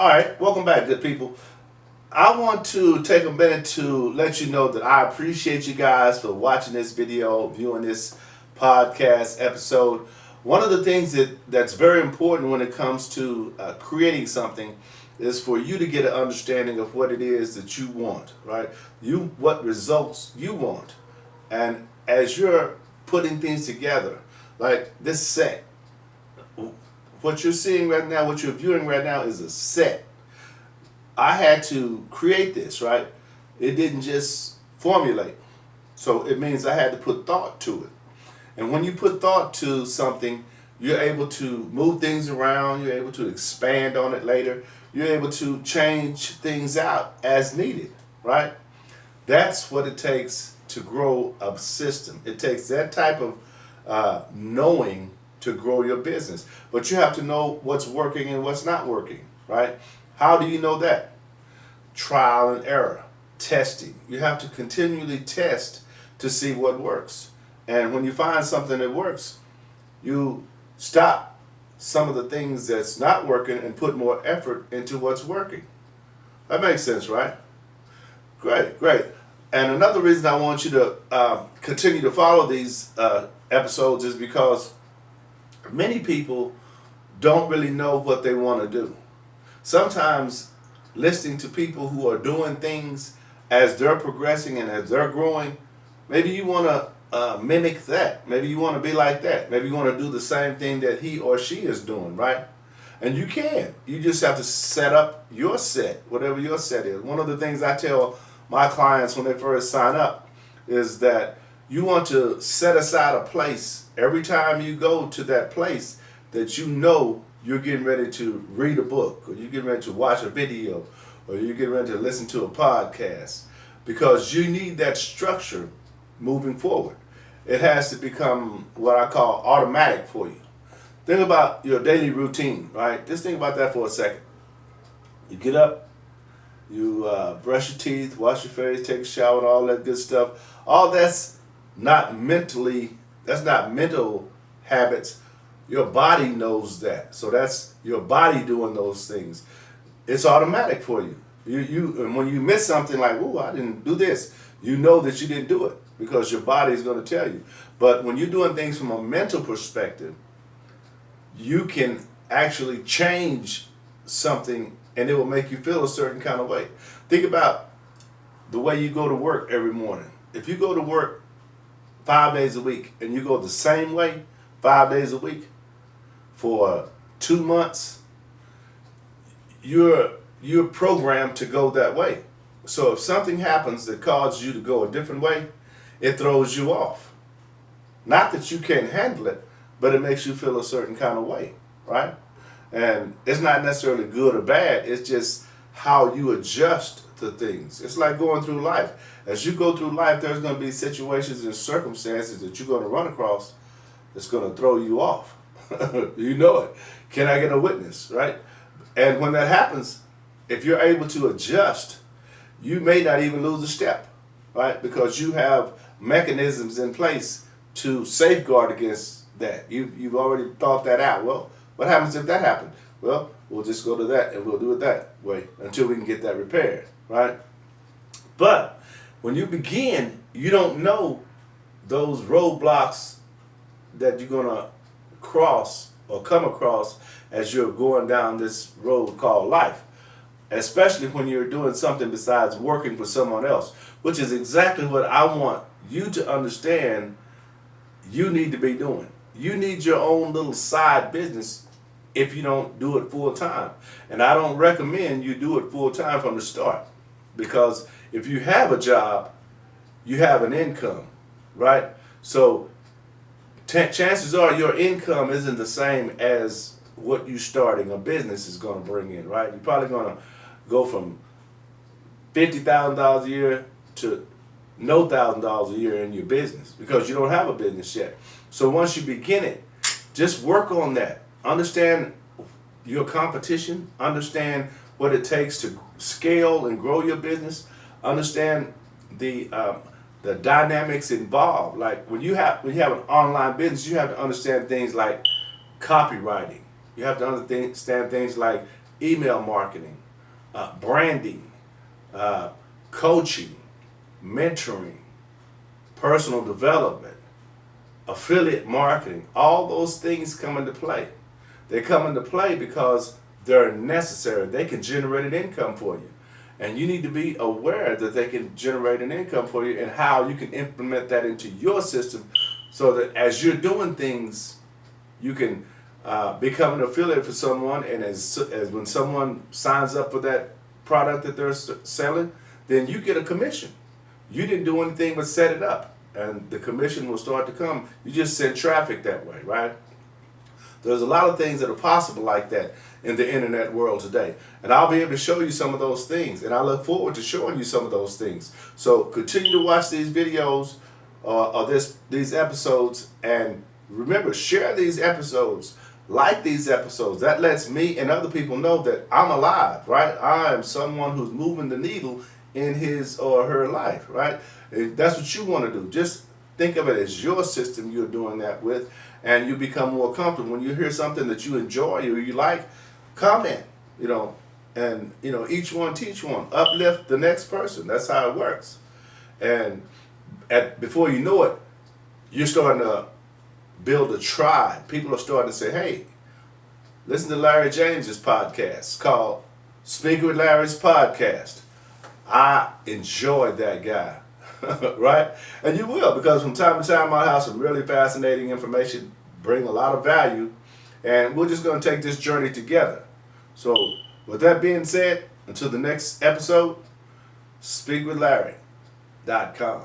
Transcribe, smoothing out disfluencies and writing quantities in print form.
All right, welcome back, good people. I want to take a minute to let you know that I appreciate you guys for watching this video, viewing this podcast episode. One of the things that's very important when it comes to creating something is for you to get an understanding of what it is that you want, right? What results you want. And as you're putting things together, like this set, what you're seeing right now, what you're viewing right now is a set. I had to create this, right? It didn't just formulate. So it means I had to put thought to it. And when you put thought to something, you're able to move things around, you're able to expand on it later, you're able to change things out as needed, right? That's what it takes to grow a system. It takes that type of knowing to grow your business. But you have to know what's working and what's not working, right? How do you know that? Trial and error, testing. You have to continually test to see what works. And when you find something that works, you stop some of the things that's not working and put more effort into what's working. That makes sense, right? Great, great. And another reason I want you to continue to follow these episodes is because many people don't really know what they want to do. Sometimes listening to people who are doing things as they're progressing and as they're growing, maybe you want to mimic that. Maybe you want to be like that. Maybe you want to do the same thing that he or she is doing, right? And you can. You just have to set up your set, whatever your set is. One of the things I tell my clients when they first sign up is that you want to set aside a place every time you go to that place that you know you're getting ready to read a book, or you're getting ready to watch a video, or you're getting ready to listen to a podcast, because you need that structure moving forward. It has to become what I call automatic for you. Think about your daily routine, right? Just think about that for a second. You get up, you brush your teeth, wash your face, take a shower, and all that good stuff. All that's not mental habits. Your body knows that. So that's your body doing those things. It's automatic for you. And when you miss something like, "Ooh, I didn't do this," you know that you didn't do it because your body is going to tell you. But when you're doing things from a mental perspective, you can actually change something and it will make you feel a certain kind of way. Think about the way you go to work every morning. If you go to work 5 days a week and you go the same way 5 days a week for 2 months, you're programmed to go that way. So if something happens that causes you to go a different way, it throws you off. Not that you can't handle it, but it makes you feel a certain kind of way, right? And it's not necessarily good or bad. It's just how you adjust to things. It's like going through life. As you go through life, there's going to be situations and circumstances that you're going to run across that's going to throw you off. You know it. Can I get a witness, right? And when that happens, if you're able to adjust, you may not even lose a step, right? Because you have mechanisms in place to safeguard against that. You've already thought that out. Well, what happens if that happened? Well, we'll just go to that and we'll do it that way until we can get that repaired, right? But when you begin, you don't know those roadblocks that you're going to cross or come across as you're going down this road called life, especially when you're doing something besides working for someone else, which is exactly what I want you to understand you need to be doing. You need your own little side business if you don't do it full time. And I don't recommend you do it full time from the start, because if you have a job, you have an income, right? So chances are your income isn't the same as what you starting a business is going to bring in, right? You're probably going to go from $50,000 a year to no $1,000 a year in your business because you don't have a business yet. So once you begin it, just work on that. Understand your competition. Understand what it takes to scale and grow your business. Understand the dynamics involved. Like when you have an online business, you have to understand things like copywriting. You have to understand things like email marketing, branding, coaching, mentoring, personal development, affiliate marketing. All those things come into play. They come into play because they're necessary. They can generate an income for you. And you need to be aware that they can generate an income for you and how you can implement that into your system so that as you're doing things, you can become an affiliate for someone. And as when someone signs up for that product that they're selling, then you get a commission. You didn't do anything but set it up, and the commission will start to come. You just send traffic that way, right? There's a lot of things that are possible like that in the internet world today. And I'll be able to show you some of those things. And I look forward to showing you some of those things. So continue to watch these videos or these episodes. And remember, share these episodes. Like these episodes. That lets me and other people know that I'm alive, right? I am someone who's moving the needle in his or her life, right? And that's what you want to do. Just think of it as your system you're doing that with, and you become more comfortable. When you hear something that you enjoy or you like, comment, and each one teach one. Uplift the next person. That's how it works. And before you know it, you're starting to build a tribe. People are starting to say, hey, listen to Larry James's podcast called Speak with Larry's Podcast. I enjoyed that guy. Right? And you will, because from time to time I have some really fascinating information, bring a lot of value, and we're just going to take this journey together. So with that being said, until the next episode, speakwithlarry.com.